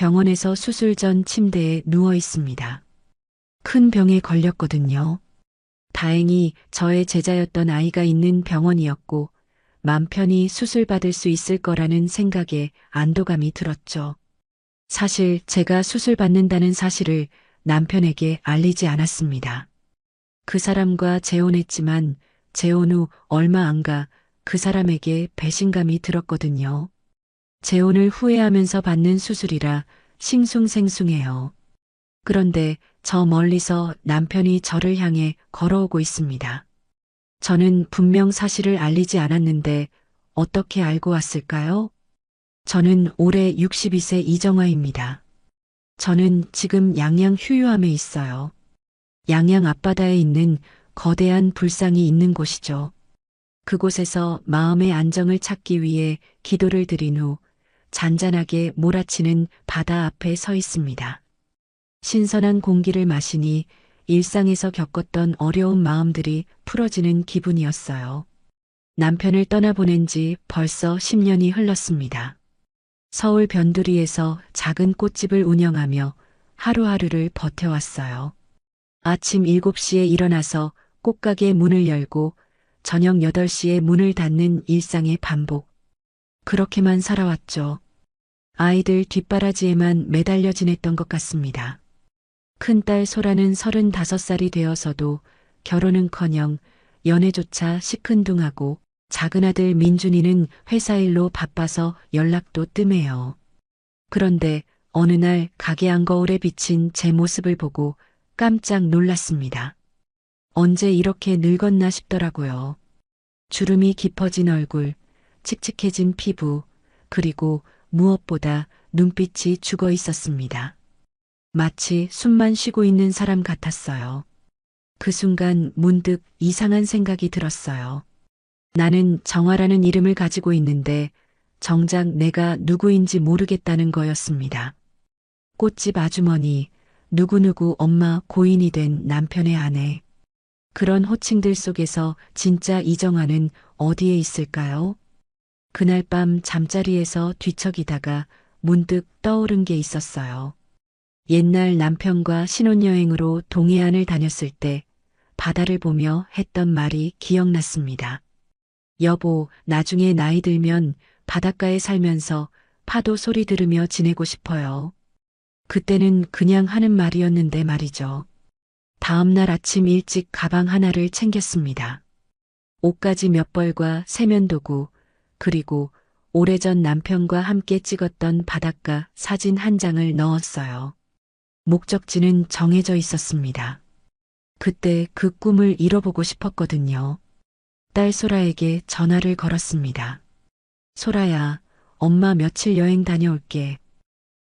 병원에서 수술 전 침대에 누워 있습니다. 큰 병에 걸렸거든요. 다행히 저의 제자였던 아이가 있는 병원이었고 맘 편히 수술받을 수 있을 거라는 생각에 안도감이 들었죠. 사실 제가 수술받는다는 사실을 남편에게 알리지 않았습니다. 그 사람과 재혼했지만 재혼 후 얼마 안 가 그 사람에게 배신감이 들었거든요. 재혼을 후회하면서 받는 수술이라 싱숭생숭해요. 그런데 저 멀리서 남편이 저를 향해 걸어오고 있습니다. 저는 분명 사실을 알리지 않았는데 어떻게 알고 왔을까요? 저는 올해 62세 이정화입니다. 저는 지금 양양 휴유암에 있어요. 양양 앞바다에 있는 거대한 불상이 있는 곳이죠. 그곳에서 마음의 안정을 찾기 위해 기도를 드린 후 잔잔하게 몰아치는 바다 앞에 서 있습니다. 신선한 공기를 마시니 일상에서 겪었던 어려운 마음들이 풀어지는 기분이었어요. 남편을 떠나보낸 지 벌써 10년이 흘렀습니다. 서울 변두리에서 작은 꽃집을 운영하며 하루하루를 버텨왔어요. 아침 7시에 일어나서 꽃가게 문을 열고 저녁 8시에 문을 닫는 일상의 반복. 그렇게만 살아왔죠. 아이들 뒷바라지에만 매달려 지냈던 것 같습니다. 큰딸 소라는 35살이 되어서도 결혼은커녕 연애조차 시큰둥하고 작은 아들 민준이는 회사 일로 바빠서 연락도 뜸해요. 그런데 어느 날 가게 안거울에 비친 제 모습을 보고 깜짝 놀랐습니다. 언제 이렇게 늙었나 싶더라고요. 주름이 깊어진 얼굴, 칙칙해진 피부, 그리고 무엇보다 눈빛이 죽어 있었습니다. 마치 숨만 쉬고 있는 사람 같았어요. 그 순간 문득 이상한 생각이 들었어요. 나는 정화라는 이름을 가지고 있는데 정작 내가 누구인지 모르겠다는 거였습니다. 꽃집 아주머니, 누구누구 엄마 고인이 된 남편의 아내. 그런 호칭들 속에서 진짜 이정화는 어디에 있을까요? 그날 밤 잠자리에서 뒤척이다가 문득 떠오른 게 있었어요. 옛날 남편과 신혼여행으로 동해안을 다녔을 때 바다를 보며 했던 말이 기억났습니다. 여보, 나중에 나이 들면 바닷가에 살면서 파도 소리 들으며 지내고 싶어요. 그때는 그냥 하는 말이었는데 말이죠. 다음 날 아침 일찍 가방 하나를 챙겼습니다. 옷가지 몇 벌과 세면도구, 그리고 오래전 남편과 함께 찍었던 바닷가 사진 한 장을 넣었어요. 목적지는 정해져 있었습니다. 그때 그 꿈을 이뤄보고 싶었거든요. 딸 소라에게 전화를 걸었습니다. 소라야, 엄마 며칠 여행 다녀올게.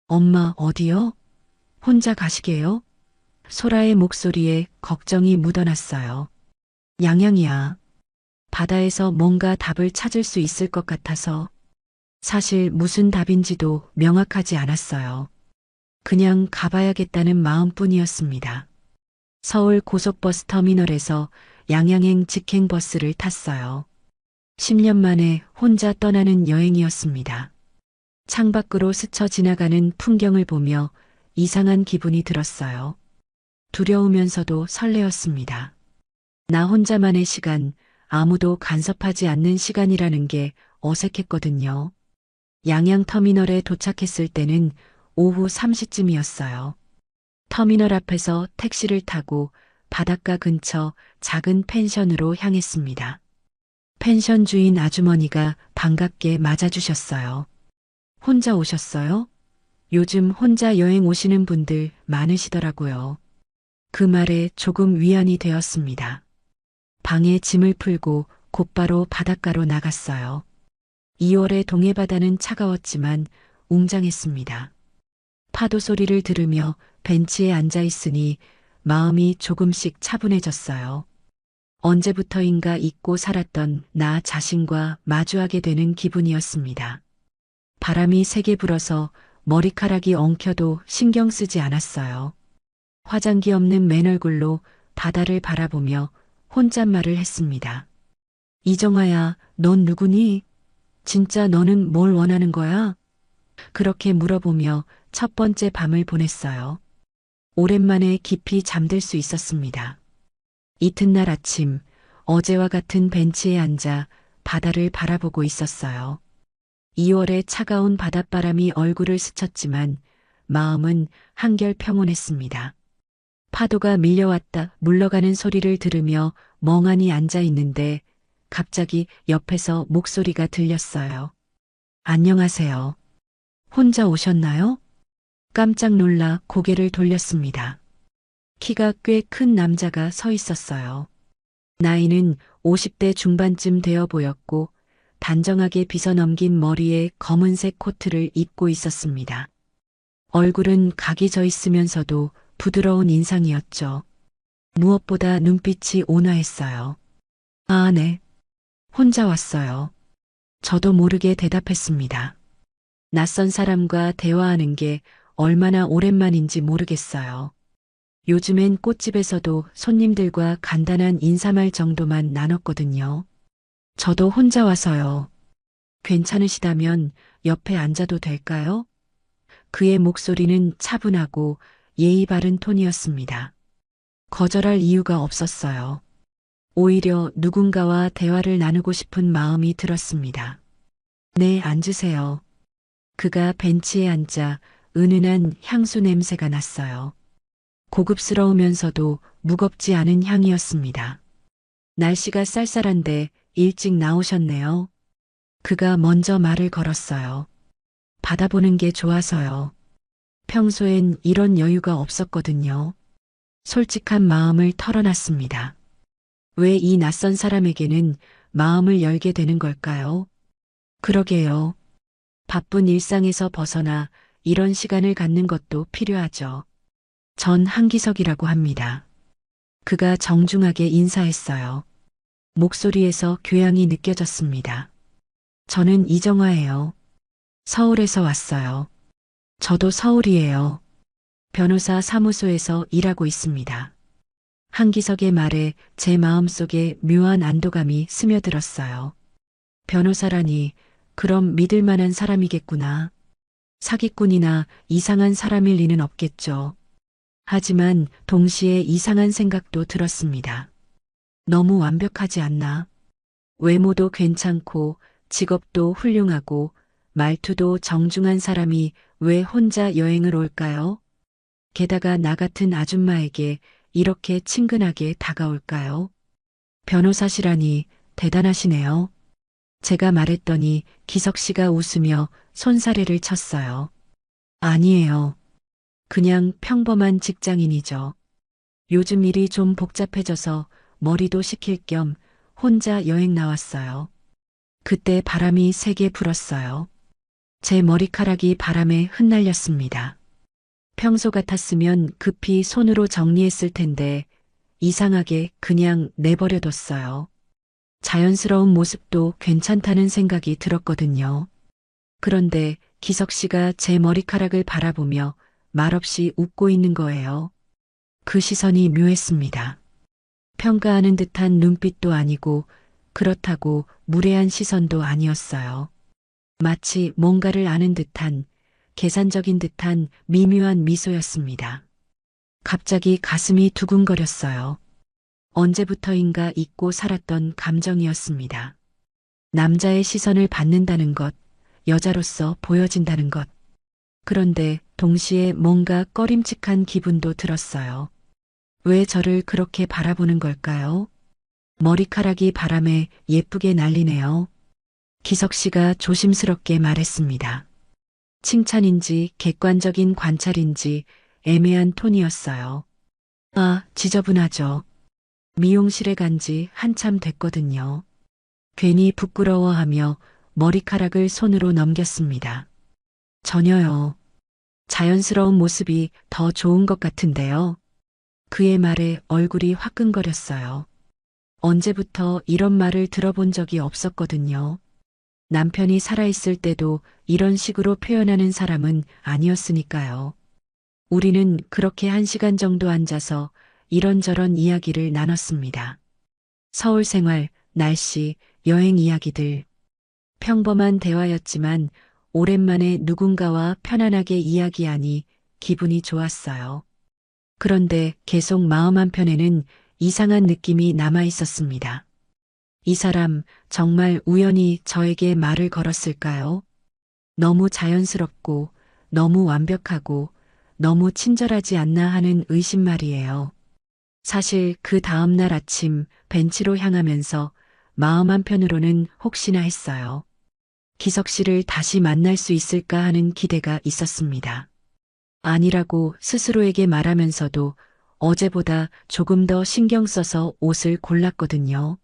엄마 어디요? 혼자 가시게요? 소라의 목소리에 걱정이 묻어났어요. 양양이야. 바다에서 뭔가 답을 찾을 수 있을 것 같아서 사실 무슨 답인지도 명확하지 않았어요. 그냥 가봐야겠다는 마음뿐이었습니다. 서울 고속버스 터미널에서 양양행 직행버스를 탔어요. 10년 만에 혼자 떠나는 여행이었습니다. 창밖으로 스쳐 지나가는 풍경을 보며 이상한 기분이 들었어요. 두려우면서도 설레었습니다. 나 혼자만의 시간, 아무도 간섭하지 않는 시간이라는 게 어색했거든요. 양양터미널에 도착했을 때는 오후 3시쯤이었어요. 터미널 앞에서 택시를 타고 바닷가 근처 작은 펜션으로 향했습니다. 펜션 주인 아주머니가 반갑게 맞아주셨어요. 혼자 오셨어요? 요즘 혼자 여행 오시는 분들 많으시더라고요. 그 말에 조금 위안이 되었습니다. 방에 짐을 풀고 곧바로 바닷가로 나갔어요. 2월의 동해바다는 차가웠지만 웅장했습니다. 파도 소리를 들으며 벤치에 앉아 있으니 마음이 조금씩 차분해졌어요. 언제부터인가 잊고 살았던 나 자신과 마주하게 되는 기분이었습니다. 바람이 세게 불어서 머리카락이 엉켜도 신경 쓰지 않았어요. 화장기 없는 맨얼굴로 바다를 바라보며 혼잣말을 했습니다. 이정화야, 넌 누구니? 진짜 너는 뭘 원하는 거야? 그렇게 물어보며 첫 번째 밤을 보냈어요. 오랜만에 깊이 잠들 수 있었습니다. 이튿날 아침, 어제와 같은 벤치에 앉아 바다를 바라보고 있었어요. 2월의 차가운 바닷바람이 얼굴을 스쳤지만 마음은 한결 평온했습니다. 파도가 밀려왔다 물러가는 소리를 들으며 멍하니 앉아 있는데 갑자기 옆에서 목소리가 들렸어요. 안녕하세요. 혼자 오셨나요? 깜짝 놀라 고개를 돌렸습니다. 키가 꽤 큰 남자가 서 있었어요. 나이는 50대 중반쯤 되어 보였고 단정하게 빗어넘긴 머리에 검은색 코트를 입고 있었습니다. 얼굴은 각이 져 있으면서도 부드러운 인상이었죠. 무엇보다 눈빛이 온화했어요. 아, 네. 혼자 왔어요. 저도 모르게 대답했습니다. 낯선 사람과 대화하는 게 얼마나 오랜만인지 모르겠어요. 요즘엔 꽃집에서도 손님들과 간단한 인사말 정도만 나눴거든요. 저도 혼자 와서요. 괜찮으시다면 옆에 앉아도 될까요? 그의 목소리는 차분하고 예의 바른 톤이었습니다. 거절할 이유가 없었어요. 오히려 누군가와 대화를 나누고 싶은 마음이 들었습니다. 네, 앉으세요. 그가 벤치에 앉아 은은한 향수 냄새가 났어요. 고급스러우면서도 무겁지 않은 향이었습니다. 날씨가 쌀쌀한데 일찍 나오셨네요. 그가 먼저 말을 걸었어요. 바다 보는 게 좋아서요. 평소엔 이런 여유가 없었거든요. 솔직한 마음을 털어놨습니다. 왜 이 낯선 사람에게는 마음을 열게 되는 걸까요? 그러게요. 바쁜 일상에서 벗어나 이런 시간을 갖는 것도 필요하죠. 전 한기석이라고 합니다. 그가 정중하게 인사했어요. 목소리에서 교양이 느껴졌습니다. 저는 이정화예요. 서울에서 왔어요. 저도 서울이에요. 변호사 사무소에서 일하고 있습니다. 한기석의 말에 제 마음속에 묘한 안도감이 스며들었어요. 변호사라니, 그럼 믿을 만한 사람이겠구나. 사기꾼이나 이상한 사람일 리는 없겠죠. 하지만 동시에 이상한 생각도 들었습니다. 너무 완벽하지 않나? 외모도 괜찮고 직업도 훌륭하고 말투도 정중한 사람이 왜 혼자 여행을 올까요? 게다가 나 같은 아줌마에게 이렇게 친근하게 다가올까요? 변호사시라니 대단하시네요. 제가 말했더니 기석 씨가 웃으며 손사래를 쳤어요. 아니에요. 그냥 평범한 직장인이죠. 요즘 일이 좀 복잡해져서 머리도 식힐 겸 혼자 여행 나왔어요. 그때 바람이 세게 불었어요. 제 머리카락이 바람에 흩날렸습니다. 평소 같았으면 급히 손으로 정리했을 텐데 이상하게 그냥 내버려뒀어요. 자연스러운 모습도 괜찮다는 생각이 들었거든요. 그런데 기석 씨가 제 머리카락을 바라보며 말없이 웃고 있는 거예요. 그 시선이 묘했습니다. 평가하는 듯한 눈빛도 아니고 그렇다고 무례한 시선도 아니었어요. 마치 뭔가를 아는 듯한 계산적인 듯한 미묘한 미소였습니다. 갑자기 가슴이 두근거렸어요. 언제부터인가 잊고 살았던 감정이었습니다. 남자의 시선을 받는다는 것, 여자로서 보여진다는 것. 그런데 동시에 뭔가 꺼림칙한 기분도 들었어요. 왜 저를 그렇게 바라보는 걸까요? 머리카락이 바람에 예쁘게 날리네요. 기석 씨가 조심스럽게 말했습니다. 칭찬인지 객관적인 관찰인지 애매한 톤이었어요. 아, 지저분하죠. 미용실에 간 지 한참 됐거든요. 괜히 부끄러워하며 머리카락을 손으로 넘겼습니다. 전혀요. 자연스러운 모습이 더 좋은 것 같은데요. 그의 말에 얼굴이 화끈거렸어요. 언제부터 이런 말을 들어본 적이 없었거든요. 남편이 살아있을 때도 이런 식으로 표현하는 사람은 아니었으니까요. 우리는 그렇게 1시간 정도 앉아서 이런저런 이야기를 나눴습니다. 서울 생활, 날씨, 여행 이야기들. 평범한 대화였지만 오랜만에 누군가와 편안하게 이야기하니 기분이 좋았어요. 그런데 계속 마음 한편에는 이상한 느낌이 남아 있었습니다. 이 사람 정말 우연히 저에게 말을 걸었을까요? 너무 자연스럽고 너무 완벽하고 너무 친절하지 않나 하는 의심 말이에요. 사실 그 다음날 아침 벤치로 향하면서 마음 한편으로는 혹시나 했어요. 기석 씨를 다시 만날 수 있을까 하는 기대가 있었습니다. 아니라고 스스로에게 말하면서도 어제보다 조금 더 신경 써서 옷을 골랐거든요.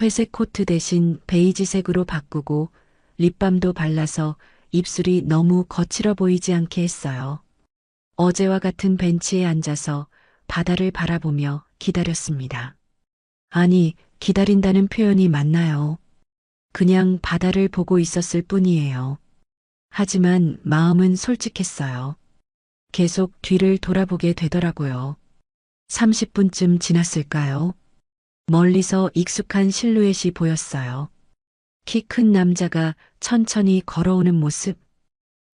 회색 코트 대신 베이지색으로 바꾸고 립밤도 발라서 입술이 너무 거칠어 보이지 않게 했어요. 어제와 같은 벤치에 앉아서 바다를 바라보며 기다렸습니다. 아니, 기다린다는 표현이 맞나요? 그냥 바다를 보고 있었을 뿐이에요. 하지만 마음은 솔직했어요. 계속 뒤를 돌아보게 되더라고요. 30분쯤 지났을까요? 멀리서 익숙한 실루엣이 보였어요. 키 큰 남자가 천천히 걸어오는 모습.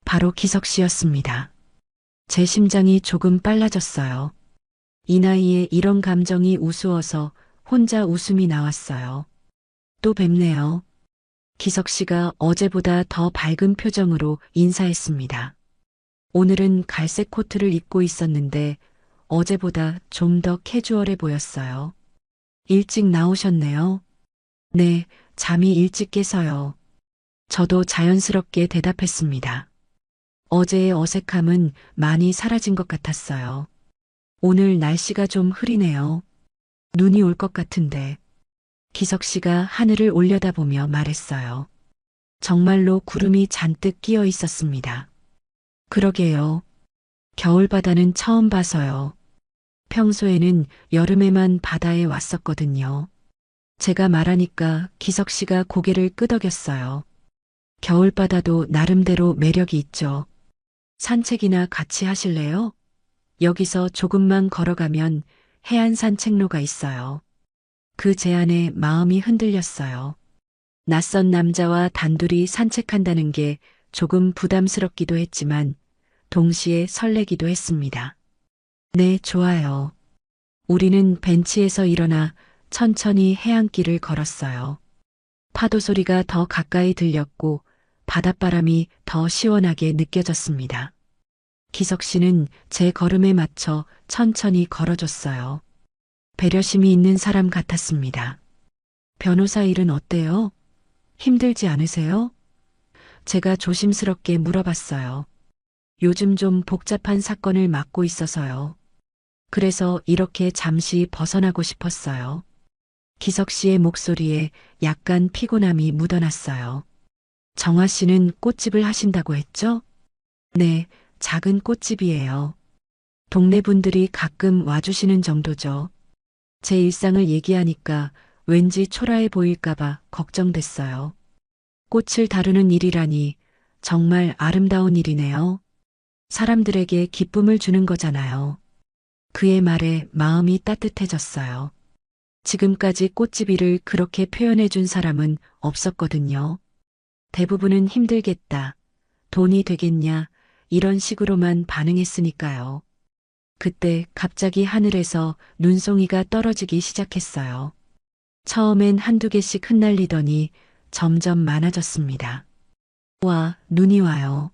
바로 기석 씨였습니다. 제 심장이 조금 빨라졌어요. 이 나이에 이런 감정이 우스워서 혼자 웃음이 나왔어요. 또 뵙네요. 기석 씨가 어제보다 더 밝은 표정으로 인사했습니다. 오늘은 갈색 코트를 입고 있었는데 어제보다 좀 더 캐주얼해 보였어요. 일찍 나오셨네요. 네, 잠이 일찍 깨서요. 저도 자연스럽게 대답했습니다. 어제의 어색함은 많이 사라진 것 같았어요. 오늘 날씨가 좀 흐리네요. 눈이 올 것 같은데. 기석 씨가 하늘을 올려다보며 말했어요. 정말로 구름이 잔뜩 끼어 있었습니다. 그러게요. 겨울바다는 처음 봐서요. 평소에는 여름에만 바다에 왔었거든요. 제가 말하니까 기석 씨가 고개를 끄덕였어요. 겨울바다도 나름대로 매력이 있죠. 산책이나 같이 하실래요? 여기서 조금만 걸어가면 해안 산책로가 있어요. 그 제안에 마음이 흔들렸어요. 낯선 남자와 단둘이 산책한다는 게 조금 부담스럽기도 했지만 동시에 설레기도 했습니다. 네, 좋아요. 우리는 벤치에서 일어나 천천히 해안길을 걸었어요. 파도 소리가 더 가까이 들렸고 바닷바람이 더 시원하게 느껴졌습니다. 기석 씨는 제 걸음에 맞춰 천천히 걸어줬어요. 배려심이 있는 사람 같았습니다. 변호사 일은 어때요? 힘들지 않으세요? 제가 조심스럽게 물어봤어요. 요즘 좀 복잡한 사건을 맡고 있어서요. 그래서 이렇게 잠시 벗어나고 싶었어요. 기석 씨의 목소리에 약간 피곤함이 묻어났어요. 정화 씨는 꽃집을 하신다고 했죠? 네, 작은 꽃집이에요. 동네 분들이 가끔 와주시는 정도죠. 제 일상을 얘기하니까 왠지 초라해 보일까봐 걱정됐어요. 꽃을 다루는 일이라니 정말 아름다운 일이네요. 사람들에게 기쁨을 주는 거잖아요. 그의 말에 마음이 따뜻해졌어요. 지금까지 꽃집 일을 그렇게 표현해 준 사람은 없었거든요. 대부분은 힘들겠다, 돈이 되겠냐, 이런 식으로만 반응했으니까요. 그때 갑자기 하늘에서 눈송이가 떨어지기 시작했어요. 처음엔 한두 개씩 흩날리더니 점점 많아졌습니다. 와, 눈이 와요.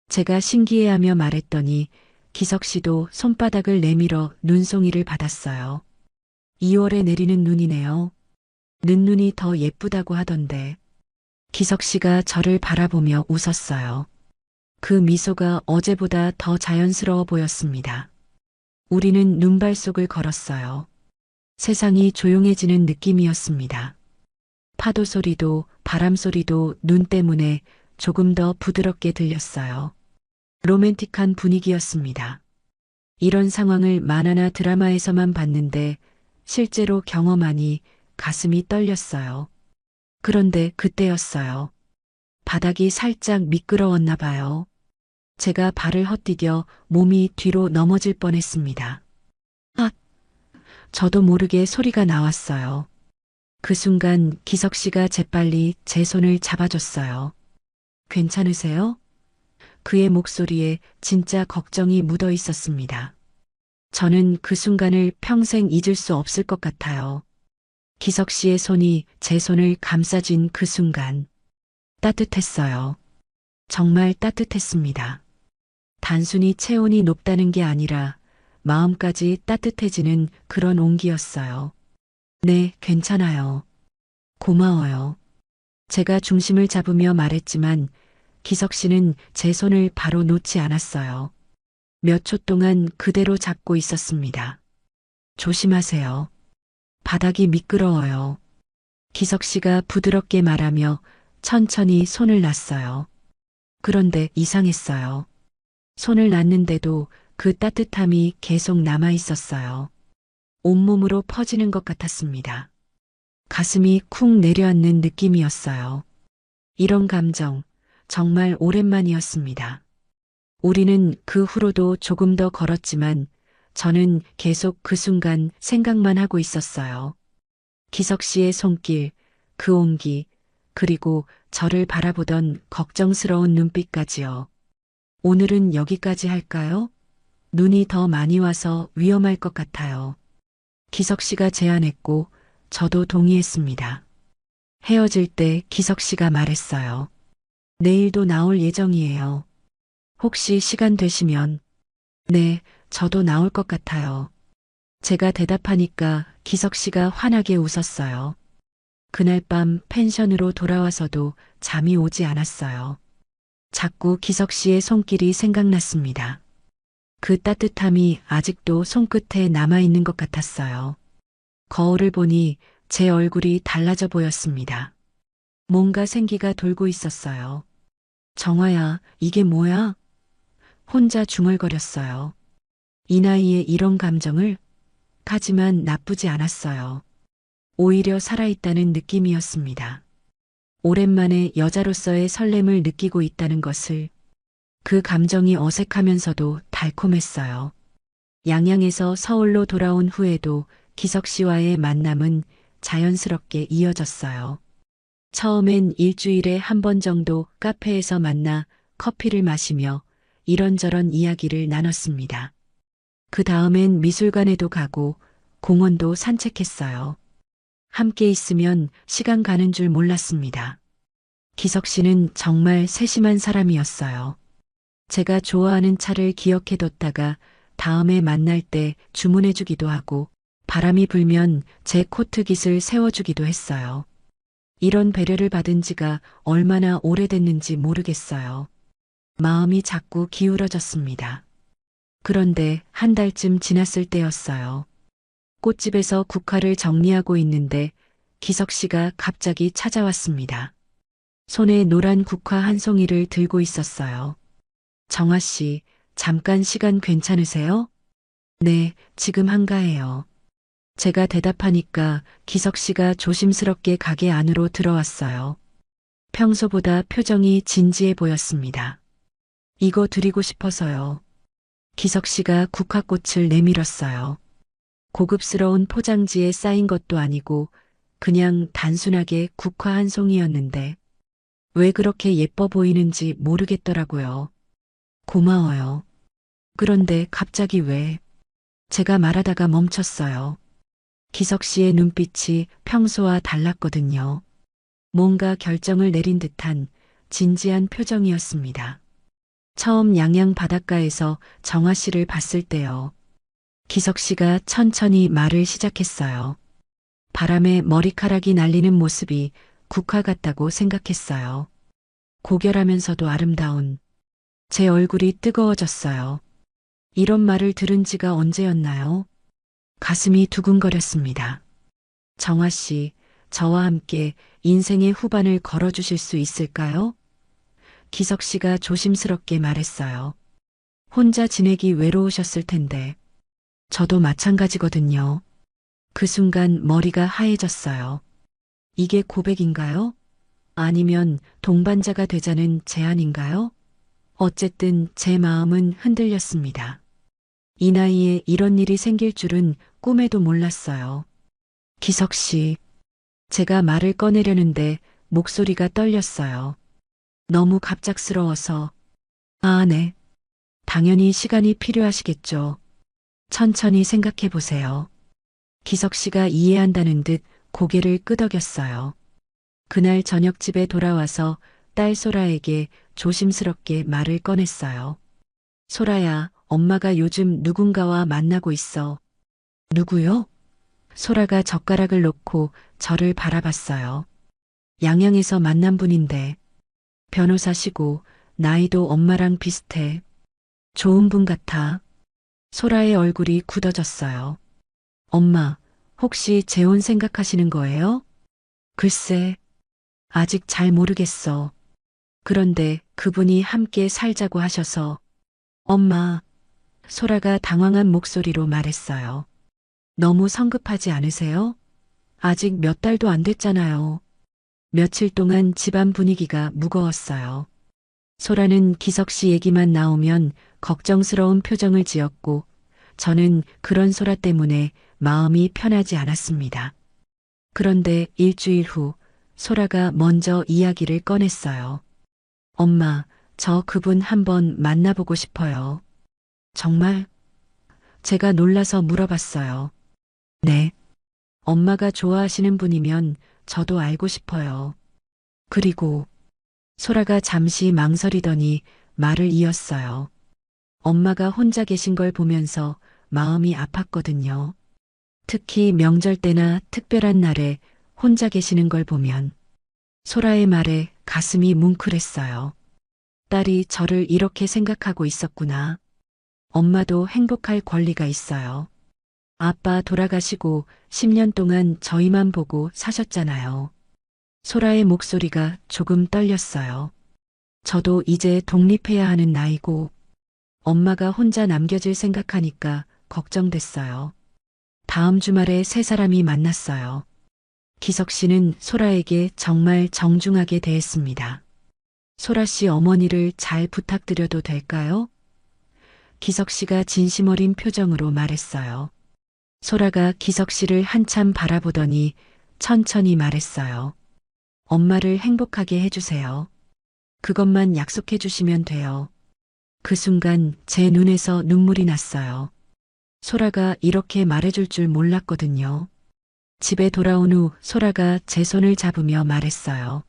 제가 신기해하며 말했더니 기석 씨도 손바닥을 내밀어 눈송이를 받았어요. 2월에 내리는 눈이네요. 늦눈이 더 예쁘다고 하던데. 기석 씨가 저를 바라보며 웃었어요. 그 미소가 어제보다 더 자연스러워 보였습니다. 우리는 눈발 속을 걸었어요. 세상이 조용해지는 느낌이었습니다. 파도 소리도 바람 소리도 눈 때문에 조금 더 부드럽게 들렸어요. 로맨틱한 분위기였습니다. 이런 상황을 만화나 드라마에서만 봤는데 실제로 경험하니 가슴이 떨렸어요. 그런데 그때였어요. 바닥이 살짝 미끄러웠나 봐요. 제가 발을 헛디뎌 몸이 뒤로 넘어질 뻔했습니다. 아! 저도 모르게 소리가 나왔어요. 그 순간 기석 씨가 재빨리 제 손을 잡아줬어요. 괜찮으세요? 그의 목소리에 진짜 걱정이 묻어 있었습니다. 저는 그 순간을 평생 잊을 수 없을 것 같아요. 기석 씨의 손이 제 손을 감싸쥔 그 순간 따뜻했어요. 정말 따뜻했습니다. 단순히 체온이 높다는 게 아니라 마음까지 따뜻해지는 그런 온기였어요. 네, 괜찮아요. 고마워요. 제가 중심을 잡으며 말했지만 기석 씨는 제 손을 바로 놓지 않았어요. 몇 초 동안 그대로 잡고 있었습니다. 조심하세요. 바닥이 미끄러워요. 기석 씨가 부드럽게 말하며 천천히 손을 놨어요. 그런데 이상했어요. 손을 놨는데도 그 따뜻함이 계속 남아 있었어요. 온몸으로 퍼지는 것 같았습니다. 가슴이 쿵 내려앉는 느낌이었어요. 이런 감정, 정말 오랜만이었습니다. 우리는 그 후로도 조금 더 걸었지만 저는 계속 그 순간 생각만 하고 있었어요. 기석 씨의 손길, 그 온기, 그리고 저를 바라보던 걱정스러운 눈빛까지요. 오늘은 여기까지 할까요? 눈이 더 많이 와서 위험할 것 같아요. 기석 씨가 제안했고 저도 동의했습니다. 헤어질 때 기석 씨가 말했어요. 내일도 나올 예정이에요. 혹시 시간 되시면, 네, 저도 나올 것 같아요. 제가 대답하니까 기석 씨가 환하게 웃었어요. 그날 밤 펜션으로 돌아와서도 잠이 오지 않았어요. 자꾸 기석 씨의 손길이 생각났습니다. 그 따뜻함이 아직도 손끝에 남아있는 것 같았어요. 거울을 보니 제 얼굴이 달라져 보였습니다. 뭔가 생기가 돌고 있었어요. 정화야, 이게 뭐야? 혼자 중얼거렸어요. 이 나이에 이런 감정을? 하지만 나쁘지 않았어요. 오히려 살아있다는 느낌이었습니다. 오랜만에 여자로서의 설렘을 느끼고 있다는 것을, 그 감정이 어색하면서도 달콤했어요. 양양에서 서울로 돌아온 후에도 기석 씨와의 만남은 자연스럽게 이어졌어요. 처음엔 일주일에 한 번 정도 카페에서 만나 커피를 마시며 이런저런 이야기를 나눴습니다. 그 다음엔 미술관에도 가고 공원도 산책했어요. 함께 있으면 시간 가는 줄 몰랐습니다. 기석 씨는 정말 세심한 사람이었어요. 제가 좋아하는 차를 기억해뒀다가 다음에 만날 때 주문해주기도 하고 바람이 불면 제 코트깃을 세워주기도 했어요. 이런 배려를 받은 지가 얼마나 오래됐는지 모르겠어요. 마음이 자꾸 기울어졌습니다. 그런데 한 달쯤 지났을 때였어요. 꽃집에서 국화를 정리하고 있는데 기석 씨가 갑자기 찾아왔습니다. 손에 노란 국화 한 송이를 들고 있었어요. 정화 씨, 잠깐 시간 괜찮으세요? 네, 지금 한가해요. 제가 대답하니까 기석 씨가 조심스럽게 가게 안으로 들어왔어요. 평소보다 표정이 진지해 보였습니다. 이거 드리고 싶어서요. 기석 씨가 국화꽃을 내밀었어요. 고급스러운 포장지에 쌓인 것도 아니고 그냥 단순하게 국화 한 송이였는데 왜 그렇게 예뻐 보이는지 모르겠더라고요. 고마워요. 그런데 갑자기 왜? 제가 말하다가 멈췄어요. 기석 씨의 눈빛이 평소와 달랐거든요. 뭔가 결정을 내린 듯한 진지한 표정이었습니다. 처음 양양 바닷가에서 정화 씨를 봤을 때요. 기석 씨가 천천히 말을 시작했어요. 바람에 머리카락이 날리는 모습이 국화 같다고 생각했어요. 고결하면서도 아름다운. 제 얼굴이 뜨거워졌어요. 이런 말을 들은 지가 언제였나요? 가슴이 두근거렸습니다. 정화 씨, 저와 함께 인생의 후반을 걸어주실 수 있을까요? 기석 씨가 조심스럽게 말했어요. 혼자 지내기 외로우셨을 텐데. 저도 마찬가지거든요. 그 순간 머리가 하얘졌어요. 이게 고백인가요? 아니면 동반자가 되자는 제안인가요? 어쨌든 제 마음은 흔들렸습니다. 이 나이에 이런 일이 생길 줄은 꿈에도 몰랐어요. 기석 씨, 제가 말을 꺼내려는데 목소리가 떨렸어요. 너무 갑작스러워서. 아, 네. 당연히 시간이 필요하시겠죠. 천천히 생각해 보세요. 기석 씨가 이해한다는 듯 고개를 끄덕였어요. 그날 저녁 집에 돌아와서 딸 소라에게 조심스럽게 말을 꺼냈어요. 소라야, 엄마가 요즘 누군가와 만나고 있어. 누구요? 소라가 젓가락을 놓고 저를 바라봤어요. 양양에서 만난 분인데, 변호사시고, 나이도 엄마랑 비슷해. 좋은 분 같아. 소라의 얼굴이 굳어졌어요. 엄마, 혹시 재혼 생각하시는 거예요? 글쎄, 아직 잘 모르겠어. 그런데 그분이 함께 살자고 하셔서. 엄마, 소라가 당황한 목소리로 말했어요. 너무 성급하지 않으세요? 아직 몇 달도 안 됐잖아요. 며칠 동안 집안 분위기가 무거웠어요. 소라는 기석 씨 얘기만 나오면 걱정스러운 표정을 지었고, 저는 그런 소라 때문에 마음이 편하지 않았습니다. 그런데 일주일 후, 소라가 먼저 이야기를 꺼냈어요. 엄마, 저 그분 한번 만나보고 싶어요. 정말? 제가 놀라서 물어봤어요. 네. 엄마가 좋아하시는 분이면 저도 알고 싶어요. 그리고 소라가 잠시 망설이더니 말을 이었어요. 엄마가 혼자 계신 걸 보면서 마음이 아팠거든요. 특히 명절 때나 특별한 날에 혼자 계시는 걸 보면 소라의 말에 가슴이 뭉클했어요. 딸이 저를 이렇게 생각하고 있었구나. 엄마도 행복할 권리가 있어요. 아빠 돌아가시고 10년 동안 저희만 보고 사셨잖아요. 소라의 목소리가 조금 떨렸어요. 저도 이제 독립해야 하는 나이고 엄마가 혼자 남겨질 생각하니까 걱정됐어요. 다음 주말에 세 사람이 만났어요. 기석 씨는 소라에게 정말 정중하게 대했습니다. 소라 씨 어머니를 잘 부탁드려도 될까요? 기석 씨가 진심 어린 표정으로 말했어요. 소라가 기석 씨를 한참 바라보더니 천천히 말했어요. 엄마를 행복하게 해주세요. 그것만 약속해 주시면 돼요. 그 순간 제 눈에서 눈물이 났어요. 소라가 이렇게 말해줄 줄 몰랐거든요. 집에 돌아온 후 소라가 제 손을 잡으며 말했어요.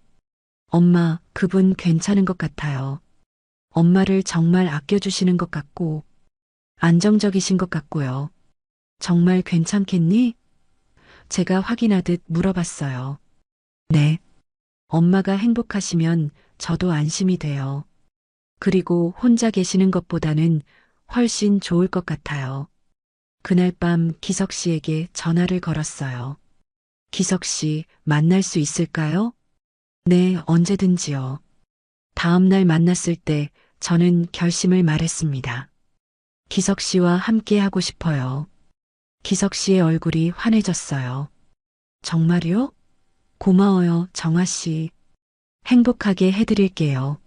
엄마, 그분 괜찮은 것 같아요. 엄마를 정말 아껴주시는 것 같고, 안정적이신 것 같고요. 정말 괜찮겠니? 제가 확인하듯 물어봤어요. 네. 엄마가 행복하시면 저도 안심이 돼요. 그리고 혼자 계시는 것보다는 훨씬 좋을 것 같아요. 그날 밤 기석 씨에게 전화를 걸었어요. 기석 씨, 만날 수 있을까요? 네, 언제든지요. 다음 날 만났을 때 저는 결심을 말했습니다. 기석 씨와 함께 하고 싶어요. 기석 씨의 얼굴이 환해졌어요. 정말요? 고마워요, 정아 씨. 행복하게 해드릴게요.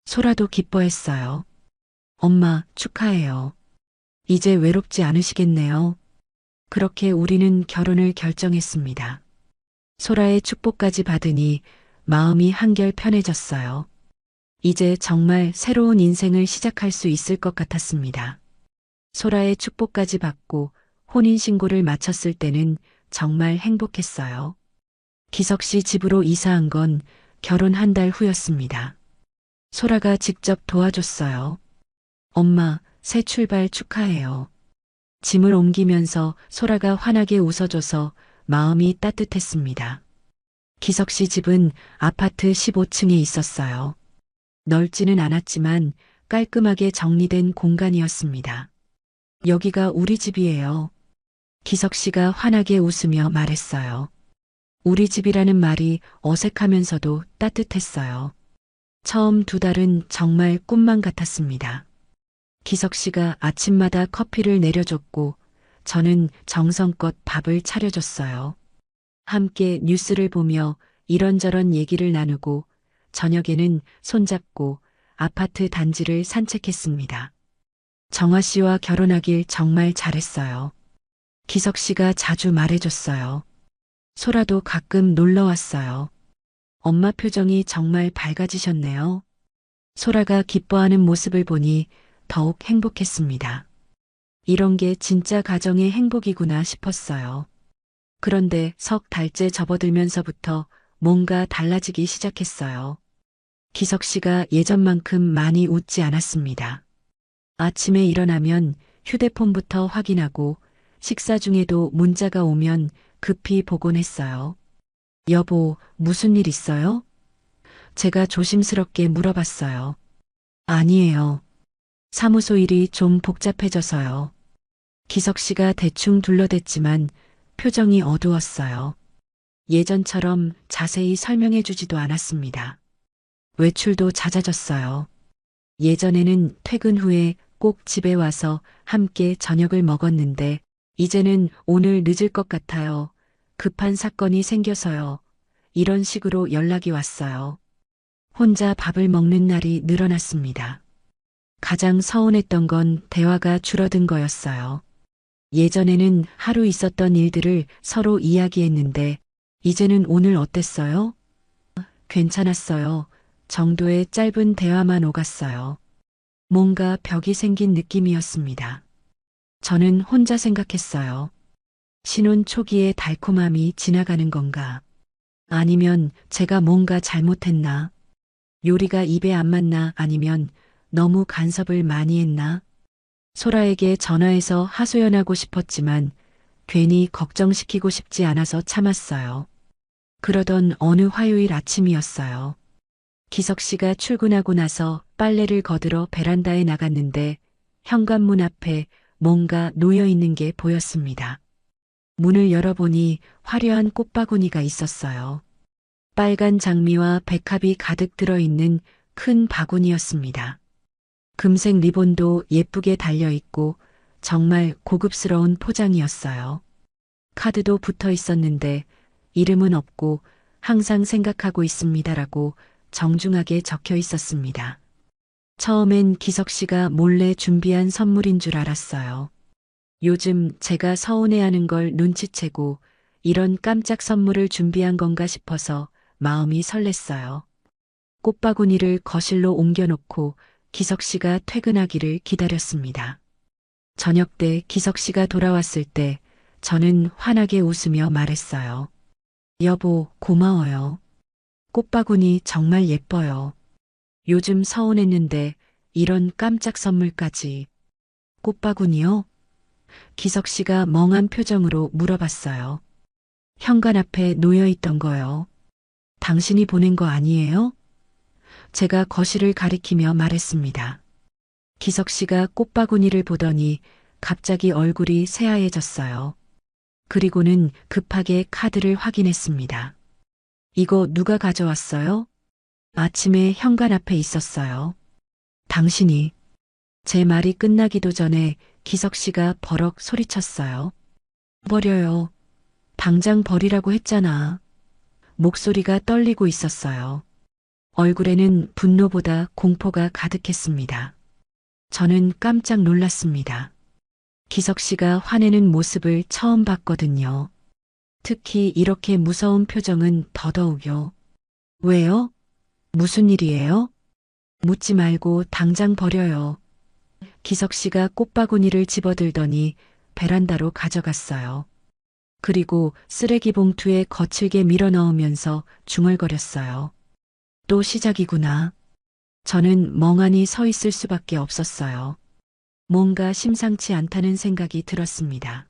소라도 기뻐했어요. 엄마, 축하해요. 이제 외롭지 않으시겠네요. 그렇게 우리는 결혼을 결정했습니다. 소라의 축복까지 받으니 마음이 한결 편해졌어요. 이제 정말 새로운 인생을 시작할 수 있을 것 같았습니다. 소라의 축복까지 받고 혼인신고를 마쳤을 때는 정말 행복했어요. 기석 씨 집으로 이사한 건 결혼 한 달 후였습니다. 소라가 직접 도와줬어요. 엄마, 새 출발 축하해요. 짐을 옮기면서 소라가 환하게 웃어줘서 마음이 따뜻했습니다. 기석 씨 집은 아파트 15층에 있었어요. 넓지는 않았지만 깔끔하게 정리된 공간이었습니다. 여기가 우리 집이에요. 기석 씨가 환하게 웃으며 말했어요. 우리 집이라는 말이 어색하면서도 따뜻했어요. 처음 두 달은 정말 꿈만 같았습니다. 기석 씨가 아침마다 커피를 내려줬고 저는 정성껏 밥을 차려줬어요. 함께 뉴스를 보며 이런저런 얘기를 나누고 저녁에는 손잡고 아파트 단지를 산책했습니다. 정아 씨와 결혼하길 정말 잘했어요. 기석 씨가 자주 말해줬어요. 소라도 가끔 놀러 왔어요. 엄마 표정이 정말 밝아지셨네요. 소라가 기뻐하는 모습을 보니 더욱 행복했습니다. 이런 게 진짜 가정의 행복이구나 싶었어요. 그런데 석 달째 접어들면서부터 뭔가 달라지기 시작했어요. 기석 씨가 예전만큼 많이 웃지 않았습니다. 아침에 일어나면 휴대폰부터 확인하고 식사 중에도 문자가 오면 급히 보곤 했어요. 여보, 무슨 일 있어요? 제가 조심스럽게 물어봤어요. 아니에요. 사무소 일이 좀 복잡해져서요. 기석 씨가 대충 둘러댔지만 표정이 어두웠어요. 예전처럼 자세히 설명해 주지도 않았습니다. 외출도 잦아졌어요. 예전에는 퇴근 후에 꼭 집에 와서 함께 저녁을 먹었는데 이제는 오늘 늦을 것 같아요. 급한 사건이 생겨서요. 이런 식으로 연락이 왔어요. 혼자 밥을 먹는 날이 늘어났습니다. 가장 서운했던 건 대화가 줄어든 거였어요. 예전에는 하루 있었던 일들을 서로 이야기했는데 이제는 오늘 어땠어요? 괜찮았어요. 정도의 짧은 대화만 오갔어요. 뭔가 벽이 생긴 느낌이었습니다. 저는 혼자 생각했어요. 신혼 초기의 달콤함이 지나가는 건가? 아니면 제가 뭔가 잘못했나? 요리가 입에 안 맞나? 아니면 너무 간섭을 많이 했나? 소라에게 전화해서 하소연하고 싶었지만 괜히 걱정시키고 싶지 않아서 참았어요. 그러던 어느 화요일 아침이었어요. 기석 씨가 출근하고 나서 빨래를 거들어 베란다에 나갔는데 현관문 앞에 뭔가 놓여 있는 게 보였습니다. 문을 열어보니 화려한 꽃바구니가 있었어요. 빨간 장미와 백합이 가득 들어있는 큰 바구니였습니다. 금색 리본도 예쁘게 달려 있고 정말 고급스러운 포장이었어요. 카드도 붙어 있었는데 이름은 없고 항상 생각하고 있습니다라고 정중하게 적혀 있었습니다. 처음엔 기석 씨가 몰래 준비한 선물인 줄 알았어요. 요즘 제가 서운해하는 걸 눈치채고 이런 깜짝 선물을 준비한 건가 싶어서 마음이 설렜어요. 꽃바구니를 거실로 옮겨놓고 기석 씨가 퇴근하기를 기다렸습니다. 저녁 때 기석 씨가 돌아왔을 때 저는 환하게 웃으며 말했어요. 여보, 고마워요. 꽃바구니 정말 예뻐요. 요즘 서운했는데 이런 깜짝 선물까지. 꽃바구니요? 기석 씨가 멍한 표정으로 물어봤어요. 현관 앞에 놓여 있던 거요. 당신이 보낸 거 아니에요? 제가 거실을 가리키며 말했습니다. 기석 씨가 꽃바구니를 보더니 갑자기 얼굴이 새하얘졌어요. 그리고는 급하게 카드를 확인했습니다. 이거 누가 가져왔어요? 아침에 현관 앞에 있었어요. 당신이. 제 말이 끝나기도 전에 기석 씨가 버럭 소리쳤어요. 버려요. 당장 버리라고 했잖아. 목소리가 떨리고 있었어요. 얼굴에는 분노보다 공포가 가득했습니다. 저는 깜짝 놀랐습니다. 기석 씨가 화내는 모습을 처음 봤거든요. 특히 이렇게 무서운 표정은 더더욱요. 왜요? 무슨 일이에요? 묻지 말고 당장 버려요. 기석 씨가 꽃바구니를 집어들더니 베란다로 가져갔어요. 그리고 쓰레기 봉투에 거칠게 밀어 넣으면서 중얼거렸어요. 또 시작이구나. 저는 멍하니 서 있을 수밖에 없었어요. 뭔가 심상치 않다는 생각이 들었습니다.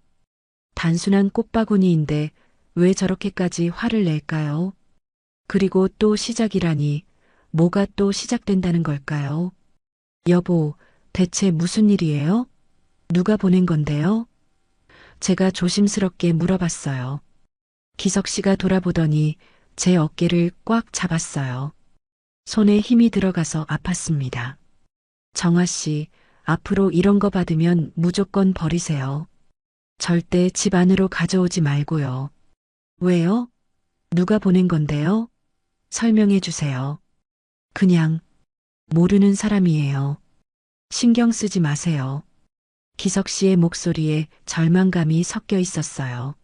단순한 꽃바구니인데 왜 저렇게까지 화를 낼까요? 그리고 또 시작이라니 뭐가 또 시작된다는 걸까요? 여보, 대체 무슨 일이에요? 누가 보낸 건데요? 제가 조심스럽게 물어봤어요. 기석 씨가 돌아보더니 제 어깨를 꽉 잡았어요. 손에 힘이 들어가서 아팠습니다. 정아 씨, 앞으로 이런 거 받으면 무조건 버리세요. 절대 집 안으로 가져오지 말고요. 왜요? 누가 보낸 건데요? 설명해 주세요. 그냥 모르는 사람이에요. 신경 쓰지 마세요. 기석 씨의 목소리에 절망감이 섞여 있었어요.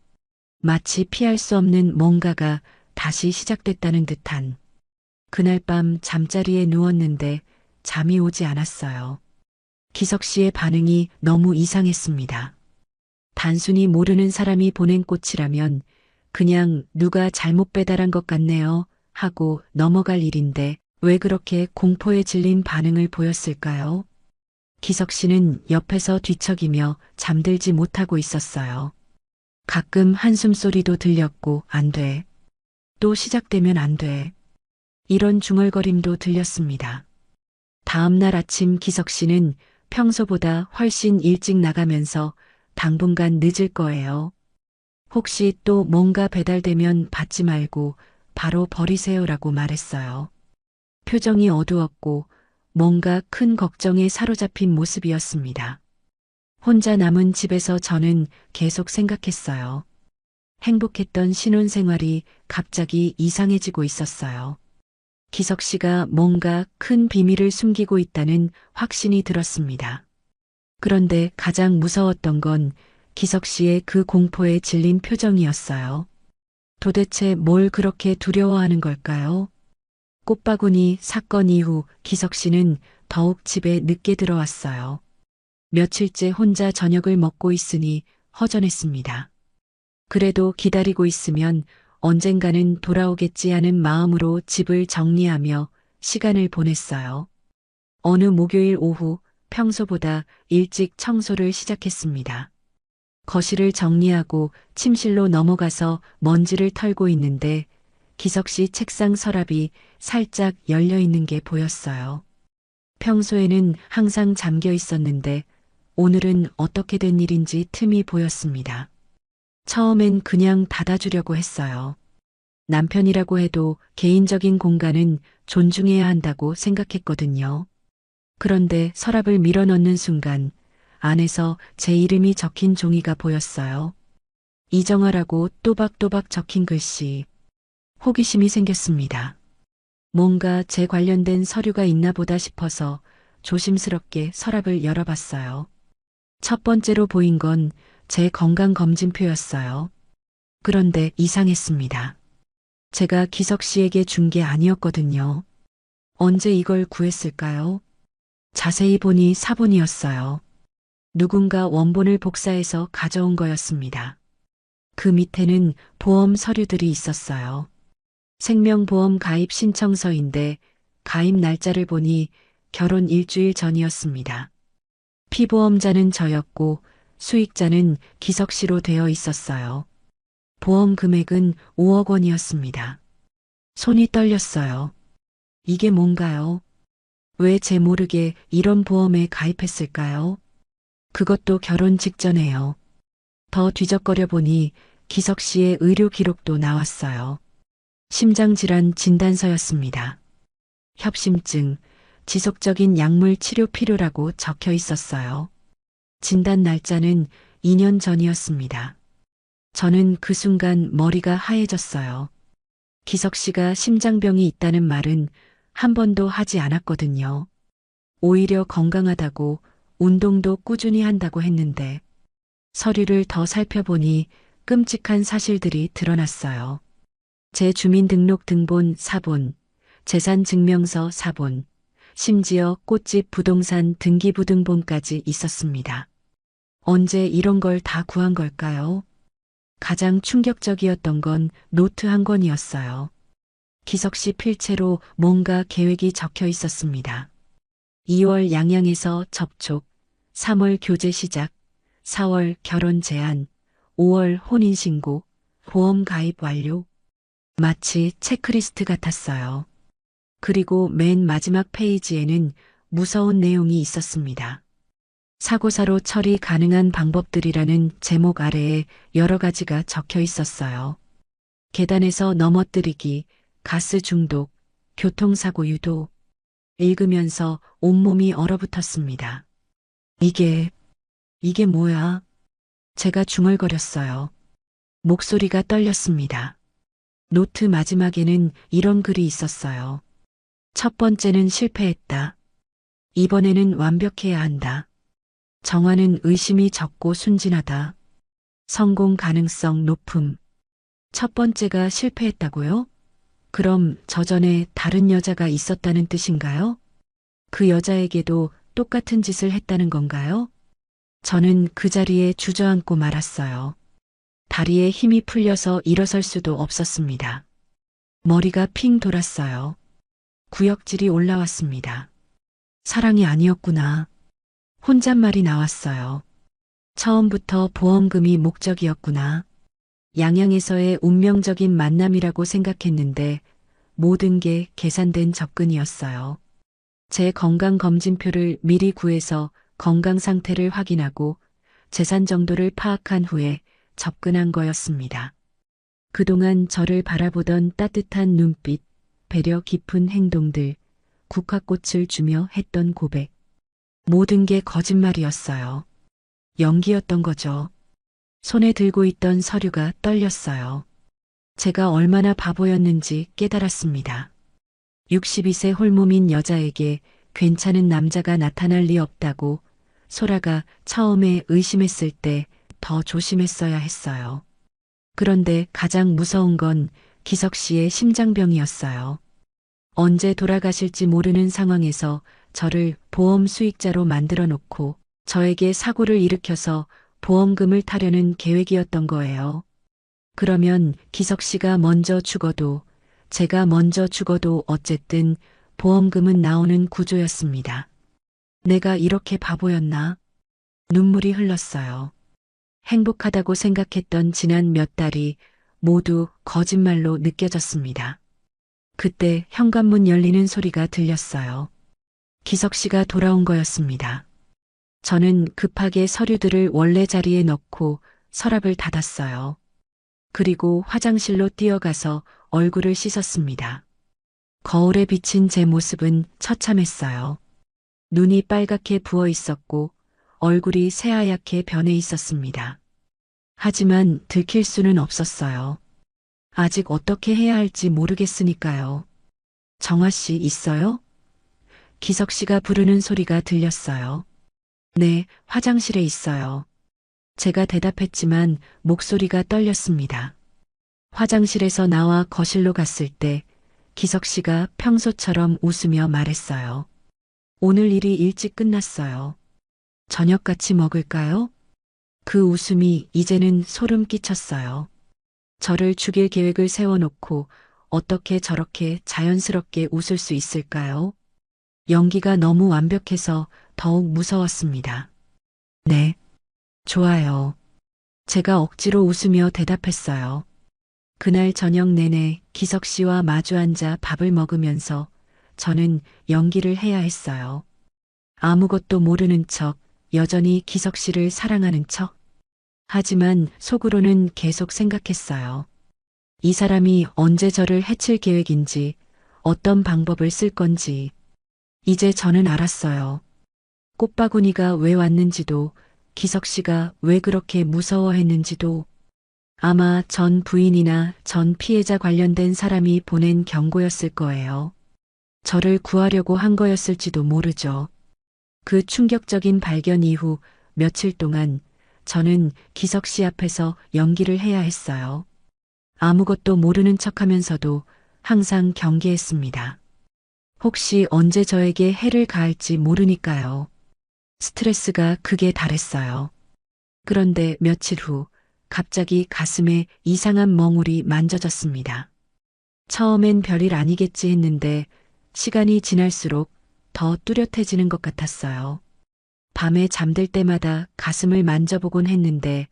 마치 피할 수 없는 뭔가가 다시 시작됐다는 듯한. 그날 밤 잠자리에 누웠는데 잠이 오지 않았어요. 기석 씨의 반응이 너무 이상했습니다. 단순히 모르는 사람이 보낸 꽃이라면 그냥 누가 잘못 배달한 것 같네요 하고 넘어갈 일인데 왜 그렇게 공포에 질린 반응을 보였을까요? 기석 씨는 옆에서 뒤척이며 잠들지 못하고 있었어요. 가끔 한숨 소리도 들렸고 안 돼. 또 시작되면 안 돼. 이런 중얼거림도 들렸습니다. 다음 날 아침 기석 씨는 평소보다 훨씬 일찍 나가면서 당분간 늦을 거예요. 혹시 또 뭔가 배달되면 받지 말고 바로 버리세요라고 말했어요. 표정이 어두웠고 뭔가 큰 걱정에 사로잡힌 모습이었습니다. 혼자 남은 집에서 저는 계속 생각했어요. 행복했던 신혼생활이 갑자기 이상해지고 있었어요. 기석 씨가 뭔가 큰 비밀을 숨기고 있다는 확신이 들었습니다. 그런데 가장 무서웠던 건 기석 씨의 그 공포에 질린 표정이었어요. 도대체 뭘 그렇게 두려워하는 걸까요? 꽃바구니 사건 이후 기석 씨는 더욱 집에 늦게 들어왔어요. 며칠째 혼자 저녁을 먹고 있으니 허전했습니다. 그래도 기다리고 있으면 언젠가는 돌아오겠지 하는 마음으로 집을 정리하며 시간을 보냈어요. 어느 목요일 오후 평소보다 일찍 청소를 시작했습니다. 거실을 정리하고 침실로 넘어가서 먼지를 털고 있는데 기석 씨 책상 서랍이 살짝 열려 있는 게 보였어요. 평소에는 항상 잠겨 있었는데 오늘은 어떻게 된 일인지 틈이 보였습니다. 처음엔 그냥 닫아주려고 했어요. 남편이라고 해도 개인적인 공간은 존중해야 한다고 생각했거든요. 그런데 서랍을 밀어넣는 순간 안에서 제 이름이 적힌 종이가 보였어요. 이정아라고 또박또박 적힌 글씨. 호기심이 생겼습니다. 뭔가 제 관련된 서류가 있나 보다 싶어서 조심스럽게 서랍을 열어봤어요. 첫 번째로 보인 건 제 건강검진표였어요. 그런데 이상했습니다. 제가 기석 씨에게 준 게 아니었거든요. 언제 이걸 구했을까요? 자세히 보니 사본이었어요. 누군가 원본을 복사해서 가져온 거였습니다. 그 밑에는 보험 서류들이 있었어요. 생명보험 가입 신청서인데 가입 날짜를 보니 결혼 일주일 전이었습니다. 피보험자는 저였고 수익자는 기석 씨로 되어 있었어요. 보험 금액은 5억 원이었습니다. 손이 떨렸어요. 이게 뭔가요? 왜 제 모르게 이런 보험에 가입했을까요? 그것도 결혼 직전에요. 더 뒤적거려 보니 기석 씨의 의료 기록도 나왔어요. 심장질환 진단서였습니다. 협심증, 지속적인 약물 치료 필요라고 적혀 있었어요. 진단 날짜는 2년 전이었습니다. 저는 그 순간 머리가 하얘졌어요. 기석 씨가 심장병이 있다는 말은 한 번도 하지 않았거든요. 오히려 건강하다고 운동도 꾸준히 한다고 했는데 서류를 더 살펴보니 끔찍한 사실들이 드러났어요. 제 주민등록 등본 사본, 재산증명서 사본, 심지어 꽃집 부동산 등기부등본까지 있었습니다. 언제 이런 걸 다 구한 걸까요? 가장 충격적이었던 건 노트 한 권이었어요. 기석 씨 필체로 뭔가 계획이 적혀 있었습니다. 2월 양양에서 접촉, 3월 교제 시작, 4월 결혼 제안, 5월 혼인신고, 보험 가입 완료. 마치 체크리스트 같았어요. 그리고 맨 마지막 페이지에는 무서운 내용이 있었습니다. 사고사로 처리 가능한 방법들이라는 제목 아래에 여러 가지가 적혀 있었어요. 계단에서 넘어뜨리기, 가스 중독, 교통사고 유도. 읽으면서 온몸이 얼어붙었습니다. 이게 뭐야? 제가 중얼거렸어요. 목소리가 떨렸습니다. 노트 마지막에는 이런 글이 있었어요. 첫 번째는 실패했다. 이번에는 완벽해야 한다. 정화는 의심이 적고 순진하다. 성공 가능성 높음. 첫 번째가 실패했다고요? 그럼 저 전에 다른 여자가 있었다는 뜻인가요? 그 여자에게도 똑같은 짓을 했다는 건가요? 저는 그 자리에 주저앉고 말았어요. 다리에 힘이 풀려서 일어설 수도 없었습니다. 머리가 핑 돌았어요. 구역질이 올라왔습니다. 사랑이 아니었구나. 혼잣말이 나왔어요. 처음부터 보험금이 목적이었구나. 양양에서의 운명적인 만남이라고 생각했는데 모든 게 계산된 접근이었어요. 제 건강검진표를 미리 구해서 건강 상태를 확인하고 재산 정도를 파악한 후에 접근한 거였습니다. 그동안 저를 바라보던 따뜻한 눈빛, 배려 깊은 행동들, 국화꽃을 주며 했던 고백. 모든 게 거짓말이었어요. 연기였던 거죠. 손에 들고 있던 서류가 떨렸어요. 제가 얼마나 바보였는지 깨달았습니다. 62세 홀몸인 여자에게 괜찮은 남자가 나타날 리 없다고 소라가 처음에 의심했을 때 더 조심했어야 했어요. 그런데 가장 무서운 건 기석 씨의 심장병이었어요. 언제 돌아가실지 모르는 상황에서 저를 보험 수익자로 만들어 놓고 저에게 사고를 일으켜서 보험금을 타려는 계획이었던 거예요. 그러면 기석 씨가 먼저 죽어도 제가 먼저 죽어도 어쨌든 보험금은 나오는 구조였습니다. 내가 이렇게 바보였나? 눈물이 흘렀어요. 행복하다고 생각했던 지난 몇 달이 모두 거짓말로 느껴졌습니다. 그때 현관문 열리는 소리가 들렸어요. 기석 씨가 돌아온 거였습니다. 저는 급하게 서류들을 원래 자리에 넣고 서랍을 닫았어요. 그리고 화장실로 뛰어가서 얼굴을 씻었습니다. 거울에 비친 제 모습은 처참했어요. 눈이 빨갛게 부어 있었고 얼굴이 새하얗게 변해 있었습니다. 하지만 들킬 수는 없었어요. 아직 어떻게 해야 할지 모르겠으니까요. 정화 씨 있어요? 기석 씨가 부르는 소리가 들렸어요. 네, 화장실에 있어요. 제가 대답했지만 목소리가 떨렸습니다. 화장실에서 나와 거실로 갔을 때 기석 씨가 평소처럼 웃으며 말했어요. 오늘 일이 일찍 끝났어요. 저녁 같이 먹을까요? 그 웃음이 이제는 소름 끼쳤어요. 저를 죽일 계획을 세워놓고 어떻게 저렇게 자연스럽게 웃을 수 있을까요? 연기가 너무 완벽해서 더욱 무서웠습니다. 네, 좋아요. 제가 억지로 웃으며 대답했어요. 그날 저녁 내내 기석 씨와 마주 앉아 밥을 먹으면서 저는 연기를 해야 했어요. 아무것도 모르는 척, 여전히 기석 씨를 사랑하는 척. 하지만 속으로는 계속 생각했어요. 이 사람이 언제 저를 해칠 계획인지, 어떤 방법을 쓸 건지. 이제 저는 알았어요. 꽃바구니가 왜 왔는지도, 기석 씨가 왜 그렇게 무서워했는지도, 아마 전 부인이나 전 피해자 관련된 사람이 보낸 경고였을 거예요. 저를 구하려고 한 거였을지도 모르죠. 그 충격적인 발견 이후 며칠 동안 저는 기석 씨 앞에서 연기를 해야 했어요. 아무것도 모르는 척하면서도 항상 경계했습니다. 혹시 언제 저에게 해를 가할지 모르니까요. 스트레스가 극에 달했어요. 그런데 며칠 후 갑자기 가슴에 이상한 멍울이 만져졌습니다. 처음엔 별일 아니겠지 했는데 시간이 지날수록 더 뚜렷해지는 것 같았어요. 밤에 잠들 때마다 가슴을 만져보곤 했는데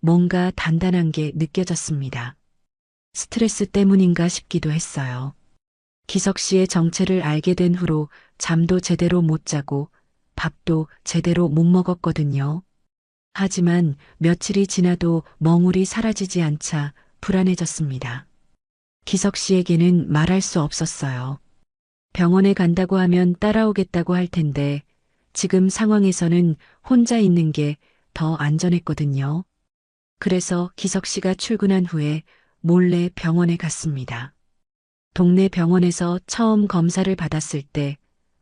뭔가 단단한 게 느껴졌습니다. 스트레스 때문인가 싶기도 했어요. 기석 씨의 정체를 알게 된 후로 잠도 제대로 못 자고 밥도 제대로 못 먹었거든요. 하지만 며칠이 지나도 멍울이 사라지지 않자 불안해졌습니다. 기석 씨에게는 말할 수 없었어요. 병원에 간다고 하면 따라오겠다고 할 텐데 지금 상황에서는 혼자 있는 게 더 안전했거든요. 그래서 기석 씨가 출근한 후에 몰래 병원에 갔습니다. 동네 병원에서 처음 검사를 받았을 때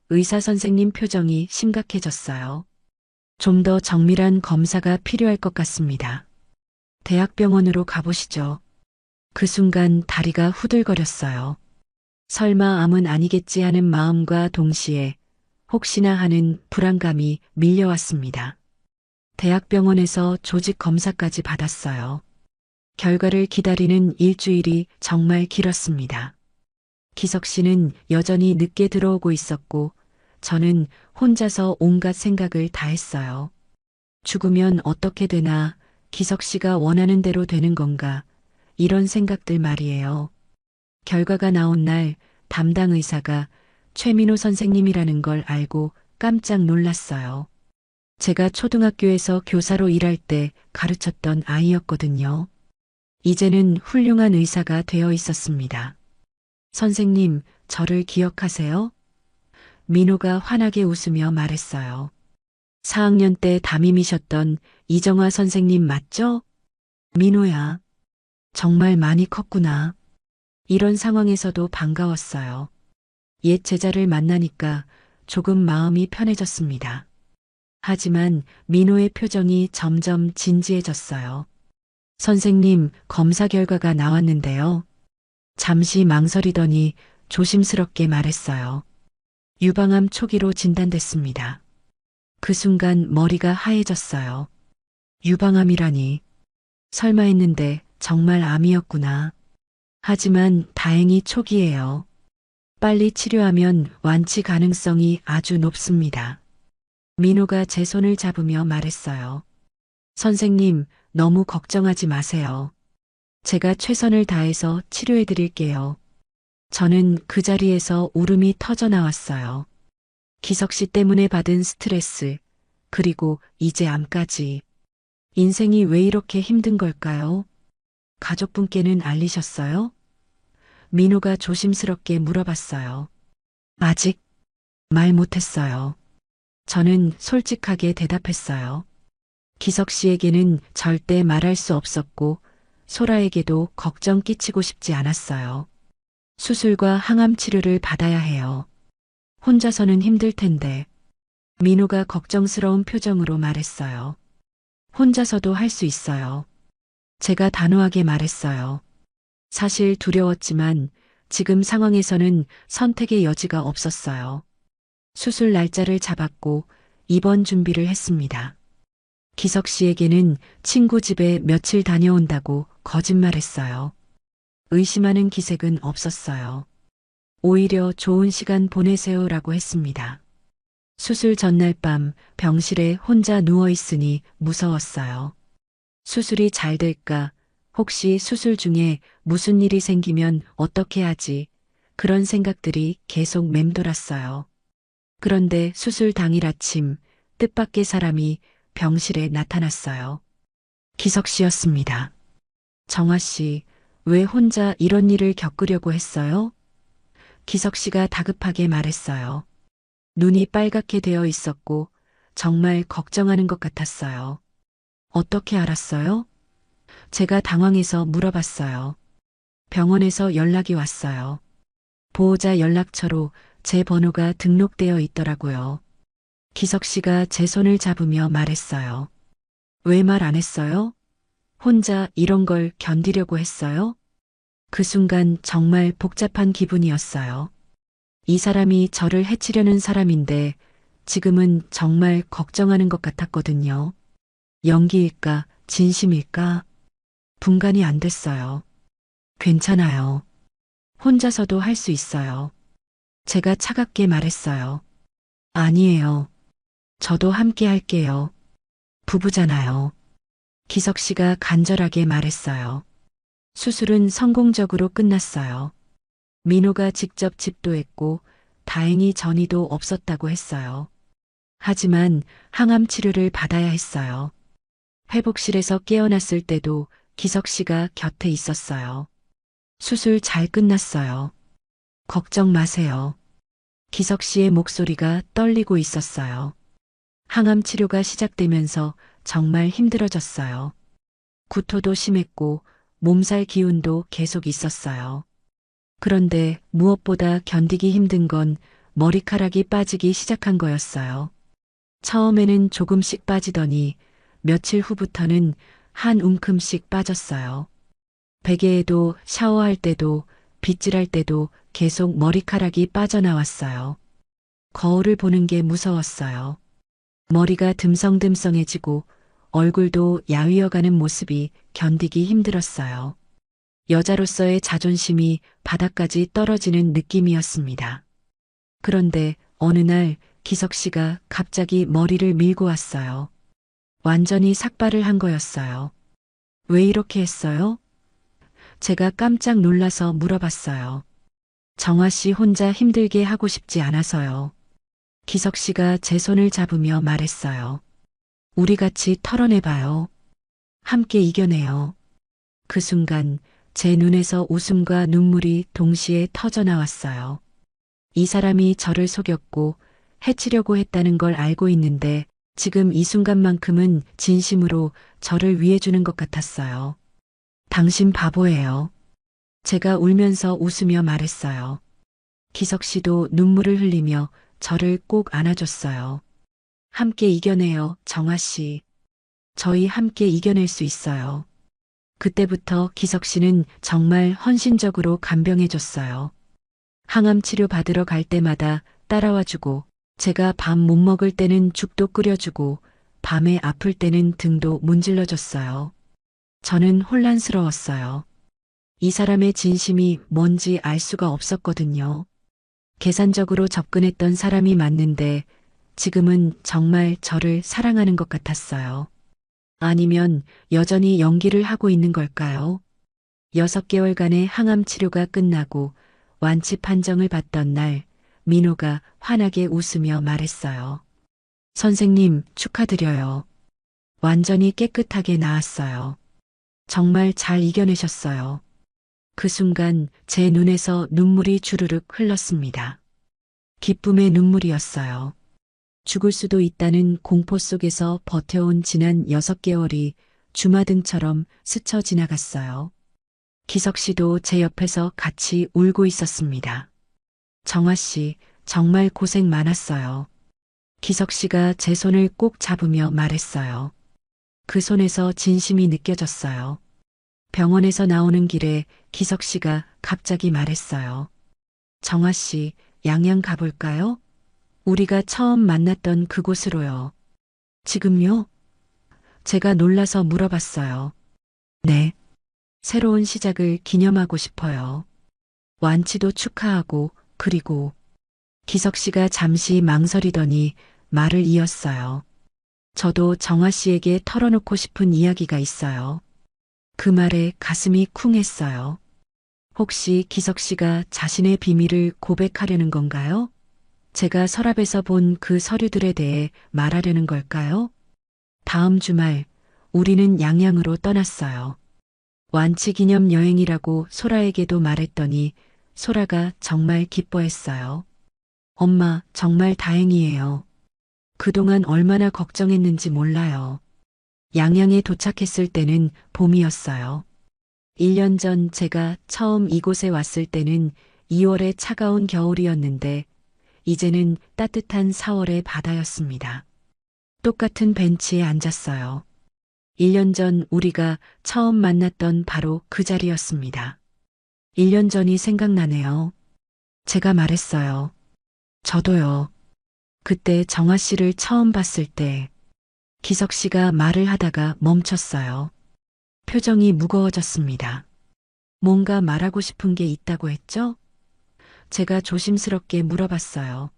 의사 선생님 표정이 심각해졌어요. 좀 더 정밀한 검사가 필요할 것 같습니다. 대학병원으로 가보시죠. 그 순간 다리가 후들거렸어요. 설마 암은 아니겠지 하는 마음과 동시에 혹시나 하는 불안감이 밀려왔습니다. 대학병원에서 조직 검사까지 받았어요. 결과를 기다리는 일주일이 정말 길었습니다. 기석 씨는 여전히 늦게 들어오고 있었고, 저는 혼자서 온갖 생각을 다 했어요. 죽으면 어떻게 되나, 기석 씨가 원하는 대로 되는 건가, 이런 생각들 말이에요. 결과가 나온 날 담당 의사가 최민호 선생님이라는 걸 알고 깜짝 놀랐어요. 제가 초등학교에서 교사로 일할 때 가르쳤던 아이였거든요. 이제는 훌륭한 의사가 되어 있었습니다. 선생님, 저를 기억하세요? 민호가 환하게 웃으며 말했어요. 4학년 때 담임이셨던 이정화 선생님 맞죠? 민호야, 정말 많이 컸구나. 이런 상황에서도 반가웠어요. 옛 제자를 만나니까 조금 마음이 편해졌습니다. 하지만 민호의 표정이 점점 진지해졌어요. 선생님, 검사 결과가 나왔는데요. 잠시 망설이더니 조심스럽게 말했어요. 유방암 초기로 진단됐습니다. 그 순간 머리가 하얘졌어요. 유방암이라니. 설마 했는데 정말 암이었구나. 하지만 다행히 초기예요. 빨리 치료하면 완치 가능성이 아주 높습니다. 민호가 제 손을 잡으며 말했어요. 선생님, 너무 걱정하지 마세요. 제가 최선을 다해서 치료해 드릴게요. 저는 그 자리에서 울음이 터져 나왔어요. 기석 씨 때문에 받은 스트레스, 그리고 이제 암까지. 인생이 왜 이렇게 힘든 걸까요? 가족분께는 알리셨어요? 민호가 조심스럽게 물어봤어요. 아직 말 못했어요. 저는 솔직하게 대답했어요. 기석 씨에게는 절대 말할 수 없었고, 소라에게도 걱정 끼치고 싶지 않았어요. 수술과 항암 치료를 받아야 해요. 혼자서는 힘들 텐데. 민호가 걱정스러운 표정으로 말했어요. 혼자서도 할 수 있어요. 제가 단호하게 말했어요. 사실 두려웠지만 지금 상황에서는 선택의 여지가 없었어요. 수술 날짜를 잡았고 입원 준비를 했습니다. 기석 씨에게는 친구 집에 며칠 다녀온다고 거짓말했어요. 의심하는 기색은 없었어요. 오히려 좋은 시간 보내세요라고 했습니다. 수술 전날 밤 병실에 혼자 누워 있으니 무서웠어요. 수술이 잘 될까? 혹시 수술 중에 무슨 일이 생기면 어떻게 하지? 그런 생각들이 계속 맴돌았어요. 그런데 수술 당일 아침 뜻밖의 사람이 병실에 나타났어요. 기석 씨였습니다. 정화 씨, 왜 혼자 이런 일을 겪으려고 했어요? 기석 씨가 다급하게 말했어요. 눈이 빨갛게 되어 있었고 정말 걱정하는 것 같았어요. 어떻게 알았어요? 제가 당황해서 물어봤어요. 병원에서 연락이 왔어요. 보호자 연락처로 제 번호가 등록되어 있더라고요. 기석 씨가 제 손을 잡으며 말했어요. 왜 말 안 했어요? 혼자 이런 걸 견디려고 했어요? 그 순간 정말 복잡한 기분이었어요. 이 사람이 저를 해치려는 사람인데 지금은 정말 걱정하는 것 같았거든요. 연기일까, 진심일까? 분간이 안 됐어요. 괜찮아요. 혼자서도 할 수 있어요. 제가 차갑게 말했어요. 아니에요. 저도 함께 할게요. 부부잖아요. 기석 씨가 간절하게 말했어요. 수술은 성공적으로 끝났어요. 민호가 직접 집도했고 다행히 전이도 없었다고 했어요. 하지만 항암 치료를 받아야 했어요. 회복실에서 깨어났을 때도 기석 씨가 곁에 있었어요. 수술 잘 끝났어요. 걱정 마세요. 기석 씨의 목소리가 떨리고 있었어요. 항암 치료가 시작되면서 정말 힘들어졌어요. 구토도 심했고 몸살 기운도 계속 있었어요. 그런데 무엇보다 견디기 힘든 건 머리카락이 빠지기 시작한 거였어요. 처음에는 조금씩 빠지더니 며칠 후부터는 한 움큼씩 빠졌어요. 베개에도 샤워할 때도 빗질할 때도 계속 머리카락이 빠져나왔어요. 거울을 보는 게 무서웠어요. 머리가 듬성듬성해지고 얼굴도 야위어가는 모습이 견디기 힘들었어요. 여자로서의 자존심이 바닥까지 떨어지는 느낌이었습니다. 그런데 어느 날 기석 씨가 갑자기 머리를 밀고 왔어요. 완전히 삭발을 한 거였어요. 왜 이렇게 했어요? 제가 깜짝 놀라서 물어봤어요. 정아 씨 혼자 힘들게 하고 싶지 않아서요. 기석 씨가 제 손을 잡으며 말했어요. 우리 같이 털어내봐요. 함께 이겨내요. 그 순간 제 눈에서 웃음과 눈물이 동시에 터져 나왔어요. 이 사람이 저를 속였고 해치려고 했다는 걸 알고 있는데 지금 이 순간만큼은 진심으로 저를 위해주는 것 같았어요. 당신 바보예요. 제가 울면서 웃으며 말했어요. 기석 씨도 눈물을 흘리며 저를 꼭 안아줬어요. 함께 이겨내요, 정아 씨. 저희 함께 이겨낼 수 있어요. 그때부터 기석 씨는 정말 헌신적으로 간병해줬어요. 항암 치료 받으러 갈 때마다 따라와주고, 제가 밥 못 먹을 때는 죽도 끓여주고, 밤에 아플 때는 등도 문질러줬어요. 저는 혼란스러웠어요. 이 사람의 진심이 뭔지 알 수가 없었거든요. 계산적으로 접근했던 사람이 맞는데 지금은 정말 저를 사랑하는 것 같았어요. 아니면 여전히 연기를 하고 있는 걸까요? 6개월간의 항암 치료가 끝나고 완치 판정을 받던 날 민호가 환하게 웃으며 말했어요. 선생님 축하드려요. 완전히 깨끗하게 나았어요. 정말 잘 이겨내셨어요. 그 순간 제 눈에서 눈물이 주르륵 흘렀습니다. 기쁨의 눈물이었어요. 죽을 수도 있다는 공포 속에서 버텨온 지난 6개월이 주마등처럼 스쳐 지나갔어요. 기석 씨도 제 옆에서 같이 울고 있었습니다. 정아 씨, 정말 고생 많았어요. 기석 씨가 제 손을 꼭 잡으며 말했어요. 그 손에서 진심이 느껴졌어요. 병원에서 나오는 길에 기석 씨가 갑자기 말했어요. 정아 씨, 양양 가볼까요? 우리가 처음 만났던 그곳으로요. 지금요? 제가 놀라서 물어봤어요. 네. 새로운 시작을 기념하고 싶어요. 완치도 축하하고, 그리고 기석 씨가 잠시 망설이더니 말을 이었어요. 저도 정아 씨에게 털어놓고 싶은 이야기가 있어요. 그 말에 가슴이 쿵했어요. 혹시 기석 씨가 자신의 비밀을 고백하려는 건가요? 제가 서랍에서 본 그 서류들에 대해 말하려는 걸까요? 다음 주말 우리는 양양으로 떠났어요. 완치 기념 여행이라고 소라에게도 말했더니 소라가 정말 기뻐했어요. 엄마, 정말 다행이에요. 그동안 얼마나 걱정했는지 몰라요. 양양에 도착했을 때는 봄이었어요. 1년 전 제가 처음 이곳에 왔을 때는 2월의 차가운 겨울이었는데 이제는 따뜻한 4월의 바다였습니다. 똑같은 벤치에 앉았어요. 1년 전 우리가 처음 만났던 바로 그 자리였습니다. 1년 전이 생각나네요. 제가 말했어요. 저도요. 그때 정아 씨를 처음 봤을 때 기석 씨가 말을 하다가 멈췄어요. 표정이 무거워졌습니다. 뭔가 말하고 싶은 게 있다고 했죠? 제가 조심스럽게 물어봤어요.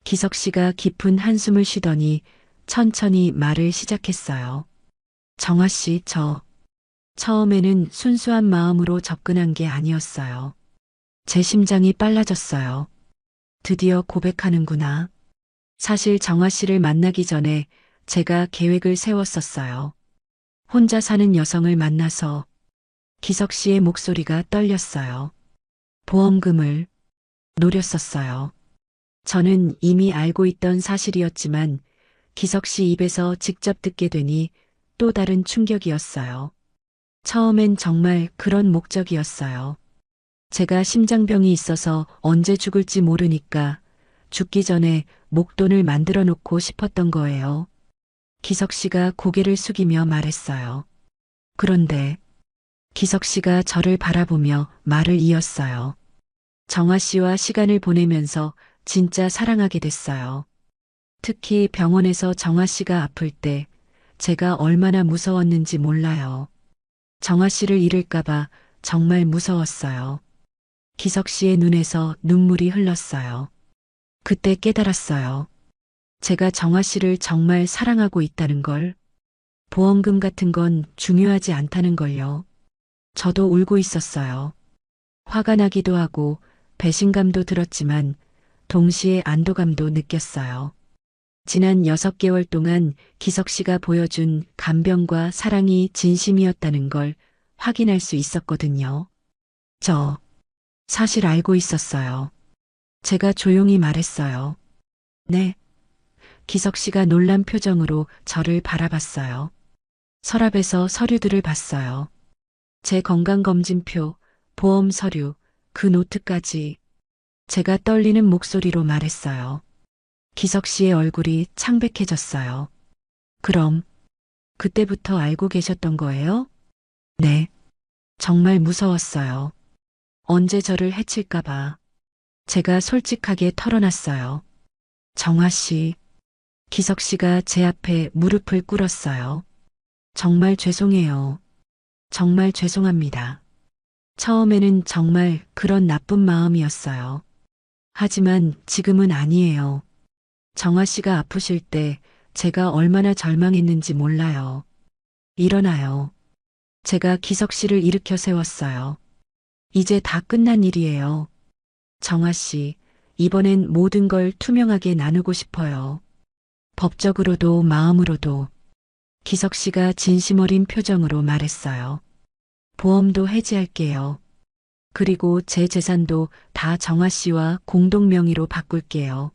기석 씨가 깊은 한숨을 쉬더니 천천히 말을 시작했어요. 정아 씨, 처음에는 순수한 마음으로 접근한 게 아니었어요. 제 심장이 빨라졌어요. 드디어 고백하는구나. 사실 정아 씨를 만나기 전에 제가 계획을 세웠었어요. 혼자 사는 여성을 만나서 기석 씨의 목소리가 떨렸어요. 보험금을 노렸었어요. 저는 이미 알고 있던 사실이었지만 기석 씨 입에서 직접 듣게 되니 또 다른 충격이었어요. 처음엔 정말 그런 목적이었어요. 제가 심장병이 있어서 언제 죽을지 모르니까 죽기 전에 목돈을 만들어 놓고 싶었던 거예요. 기석 씨가 고개를 숙이며 말했어요. 그런데 기석 씨가 저를 바라보며 말을 이었어요. 정아 씨와 시간을 보내면서 진짜 사랑하게 됐어요. 특히 병원에서 정아 씨가 아플 때 제가 얼마나 무서웠는지 몰라요. 정아 씨를 잃을까봐 정말 무서웠어요. 기석 씨의 눈에서 눈물이 흘렀어요. 그때 깨달았어요. 제가 정아 씨를 정말 사랑하고 있다는 걸. 보험금 같은 건 중요하지 않다는 걸요. 저도 울고 있었어요. 화가 나기도 하고 배신감도 들었지만 동시에 안도감도 느꼈어요. 지난 6개월 동안 기석 씨가 보여준 간병과 사랑이 진심이었다는 걸 확인할 수 있었거든요. 저 사실 알고 있었어요. 제가 조용히 말했어요. 네. 기석 씨가 놀란 표정으로 저를 바라봤어요. 서랍에서 서류들을 봤어요. 제 건강검진표, 보험 서류, 그 노트까지. 제가 떨리는 목소리로 말했어요. 기석 씨의 얼굴이 창백해졌어요. 그럼, 그때부터 알고 계셨던 거예요? 네. 정말 무서웠어요. 언제 저를 해칠까봐. 제가 솔직하게 털어놨어요. 정아 씨, 기석 씨가 제 앞에 무릎을 꿇었어요. 정말 죄송해요. 정말 죄송합니다. 처음에는 정말 그런 나쁜 마음이었어요. 하지만 지금은 아니에요. 정아 씨가 아프실 때 제가 얼마나 절망했는지 몰라요. 일어나요. 제가 기석 씨를 일으켜 세웠어요. 이제 다 끝난 일이에요. 정아 씨, 이번엔 모든 걸 투명하게 나누고 싶어요. 법적으로도 마음으로도. 기석 씨가 진심 어린 표정으로 말했어요. 보험도 해지할게요. 그리고 제 재산도 다 정아 씨와 공동 명의로 바꿀게요.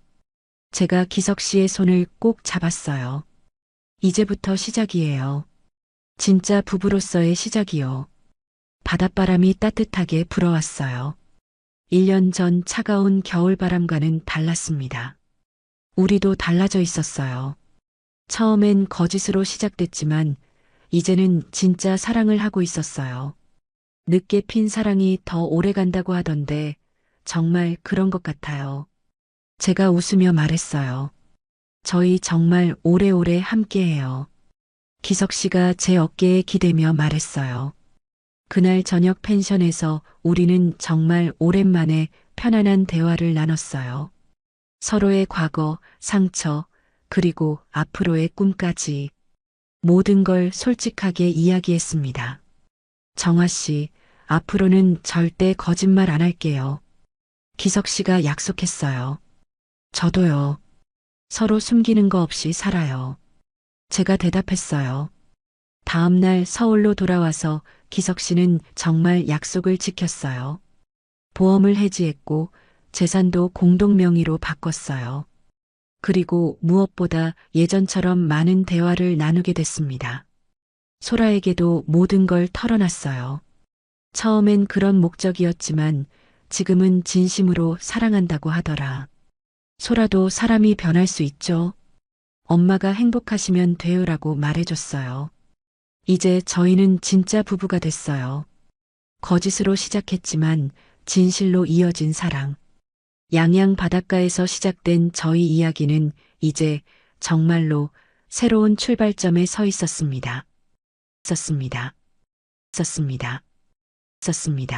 제가 기석 씨의 손을 꼭 잡았어요. 이제부터 시작이에요. 진짜 부부로서의 시작이요. 바닷바람이 따뜻하게 불어왔어요. 1년 전 차가운 겨울바람과는 달랐습니다. 우리도 달라져 있었어요. 처음엔 거짓으로 시작됐지만 이제는 진짜 사랑을 하고 있었어요. 늦게 핀 사랑이 더 오래 간다고 하던데 정말 그런 것 같아요. 제가 웃으며 말했어요. 저희 정말 오래오래 함께해요. 기석 씨가 제 어깨에 기대며 말했어요. 그날 저녁 펜션에서 우리는 정말 오랜만에 편안한 대화를 나눴어요. 서로의 과거, 상처, 그리고 앞으로의 꿈까지 모든 걸 솔직하게 이야기했습니다. 정아 씨, 앞으로는 절대 거짓말 안 할게요. 기석 씨가 약속했어요. 저도요. 서로 숨기는 거 없이 살아요. 제가 대답했어요. 다음 날 서울로 돌아와서 기석 씨는 정말 약속을 지켰어요. 보험을 해지했고 재산도 공동 명의로 바꿨어요. 그리고 무엇보다 예전처럼 많은 대화를 나누게 됐습니다. 소라에게도 모든 걸 털어놨어요. 처음엔 그런 목적이었지만 지금은 진심으로 사랑한다고 하더라. 소라도 사람이 변할 수 있죠. 엄마가 행복하시면 돼요라고 말해줬어요. 이제 저희는 진짜 부부가 됐어요. 거짓으로 시작했지만 진실로 이어진 사랑. 양양 바닷가에서 시작된 저희 이야기는 이제 정말로 새로운 출발점에 서 있었습니다. 썼습니다. 썼습니다. 썼습니다.